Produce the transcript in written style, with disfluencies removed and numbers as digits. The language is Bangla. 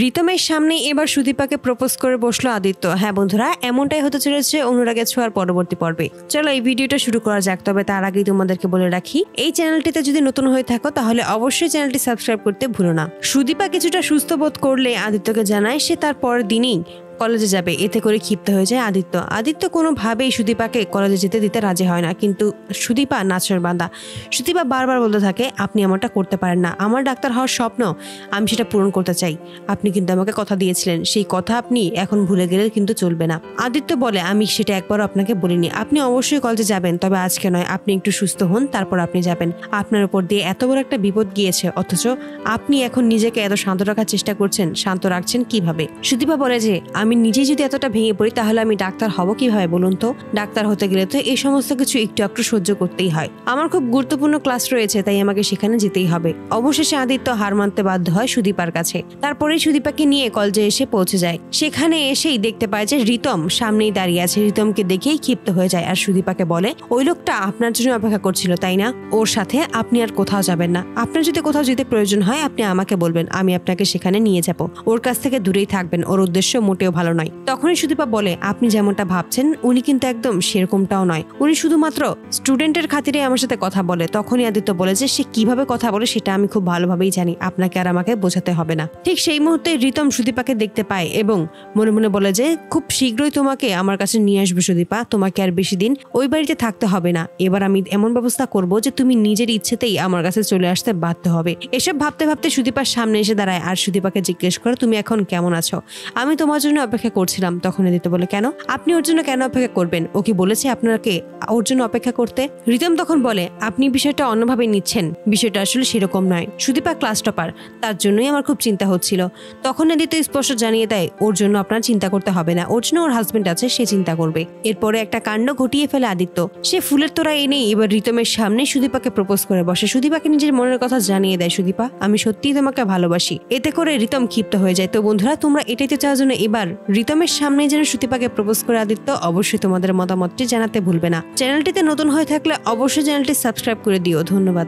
রিতমের সামনে এবার সুদীপাকে প্রপোজ করে বসলো আদিত্য। হ্যাঁ বন্ধুরা, এমনটাই হতে চলেছে অনুরাগের ছোঁয়ার পরবর্তী পর্বে। চলো এই ভিডিওটা শুরু করা যাক। তবে তার আগেই তোমাদেরকে বলে রাখি, এই চ্যানেলটিতে যদি নতুন হয়ে থাকো তাহলে অবশ্যই চ্যানেলটি সাবস্ক্রাইব করতে ভুলো না। সুদীপা কিছুটা সুস্থ বোধ করলে আদিত্যকে জানায় সে তার পরের দিনই কলেজে যাবে। এতে করে ক্ষিপ্ত হয়ে যায় আদিত্য কোনোভাবেই সুদীপাকে কলেজে যেতে দিতে রাজি হয় না। কিন্তু সুদীপা নাচর বান্দা। সুদীপা বারবার বলতে থাকে, আপনি এমনটা করতে পারেন না, আমার ডাক্তার হওয়ার স্বপ্ন, আমি সেটা পূরণ করতে চাই। আপনি কিন্তু আমাকে কথা দিয়েছিলেন, সেই কথা আপনি এখন ভুলে গেলে কিন্তু চলবে না। আদিত্য বলে, আমি সেটা একবারও আপনাকে বলিনি, আপনি অবশ্যই কলেজে যাবেন, তবে আজকে নয়, আপনি একটু সুস্থ হন, তারপর আপনি যাবেন। আপনার উপর দিয়ে এত বড় একটা বিপদ গিয়েছে, অথচ আপনি এখন নিজেকে এত শান্ত রাখার চেষ্টা করছেন। শান্ত রাখছেন কিভাবে? সুদীপা বলে যে, আমি নিজেই যদি এতটা ভেঙে পড়ি তাহলে আমি ডাক্তার হব কিভাবে বলুন তো? ডাক্তার হতে গেলে তো এই সমস্ত কিছু একটু একটু সহ্য করতেই হয়। আমার খুব গুরুত্বপূর্ণ ক্লাস রয়েছে, তাই আমাকে সেখানে যেতেই হবে। অবশেষে আদিত্য হার মানতে বাধ্য হয় সুদীপার কাছে। তারপরেই সুদীপাকে নিয়ে কলেজে এসে পৌঁছে যায়। সেখানে এসেই দেখতে পায় যে রিতম সামনেই দাঁড়িয়ে আছে। রিতমকে দেখেই ক্ষিপ্ত হয়ে যায় আর সুদীপাকে বলে, ওই লোকটা আপনার জন্য অপেক্ষা করছিল তাই না? ওর সাথে আপনি আর কোথাও যাবেন না। আপনার যদি কোথাও যেতে প্রয়োজন হয় আপনি আমাকে বলবেন, আমি আপনাকে সেখানে নিয়ে যাব। ওর কাছ থেকে দূরেই থাকবেন, ওর উদ্দেশ্য মোটেও ভালো নয়। তখনই সুদীপা বলে, আপনি যেমনটা ভাবছেন উনি কিন্তু একদম সেরকমটাও নয়, উনি শুধুমাত্র স্টুডেন্টের খাতিরে আমার সাথে কথা বলে। তখনই আদিত্য বলে যে, সে কিভাবে কথা বলে সেটা আমি খুব ভালোভাবেই জানি, আপনাকে আর আমাকে বোঝাতে হবে না। ঠিক সেই মুহূর্তে রিতম সুদীপাকে দেখতে পায় এবং মনে মনে বলে যে, খুব শীঘ্রই তোমাকে আমার কাছে নিয়ে আসবে সুদীপা, তোমাকে আর বেশি দিন ওই বাড়িতে থাকতে হবে না। এবার আমি এমন ব্যবস্থা করব যে তুমি নিজের ইচ্ছেতেই আমার কাছে চলে আসতে বাধ্য হবে। এসব ভাবতে ভাবতে সুদীপার সামনে এসে দাঁড়ায় আর সুদীপাকে জিজ্ঞেস করে, তুমি এখন কেমন আছো? আমি তোমার জন্য অপেক্ষা করছিলাম। তখন আদিত্য বলে, কেন? আপনি ওর জন্য কেন অপেক্ষা করবেন? ও কি বলেছে আপনাকে ওর জন্য অপেক্ষা করতে? রিতম তখন বলে, আপনি বিষয়টা অন্যভাবে নিচ্ছেন, বিষয়টা আসলে সেরকম নয়। সুদীপা ক্লাস টপার, তার জন্যই আমার খুব চিন্তা হচ্ছিল। তখন আদিত্য স্পষ্ট জানিয়ে দেয়, ওর জন্য আপনার চিন্তা করতে হবে না, ওর জন্য ওর হাজবেন্ড আছে, সে চিন্তা করবে। এরপরে একটা কাণ্ড ঘটিয়ে ফেলে আদিত্য। সে ফুলের তোড়া এনেই এবার রিতমের সামনে সুদীপাকে প্রপোজ করে বসে। সুদীপাকে নিজের মনের কথা জানিয়ে দেয়, সুদীপা আমি সত্যিই তোমাকে ভালোবাসি। এতে করে রিতম ক্ষিপ্ত হয়ে যায়। তো বন্ধুরা, তোমরা এটাইতে চাওয়ার জন্য এবার রিতমের সামনে যেন সুদীপাকে প্রপোজ করে আদিত্য, অবশ্যই তোমাদের মতামতটি জানাতে ভুলবে না। চ্যানেলটিতে নতুন হয়ে থাকলে অবশ্যই চ্যানেলটি সাবস্ক্রাইব করে দিও। ধন্যবাদ।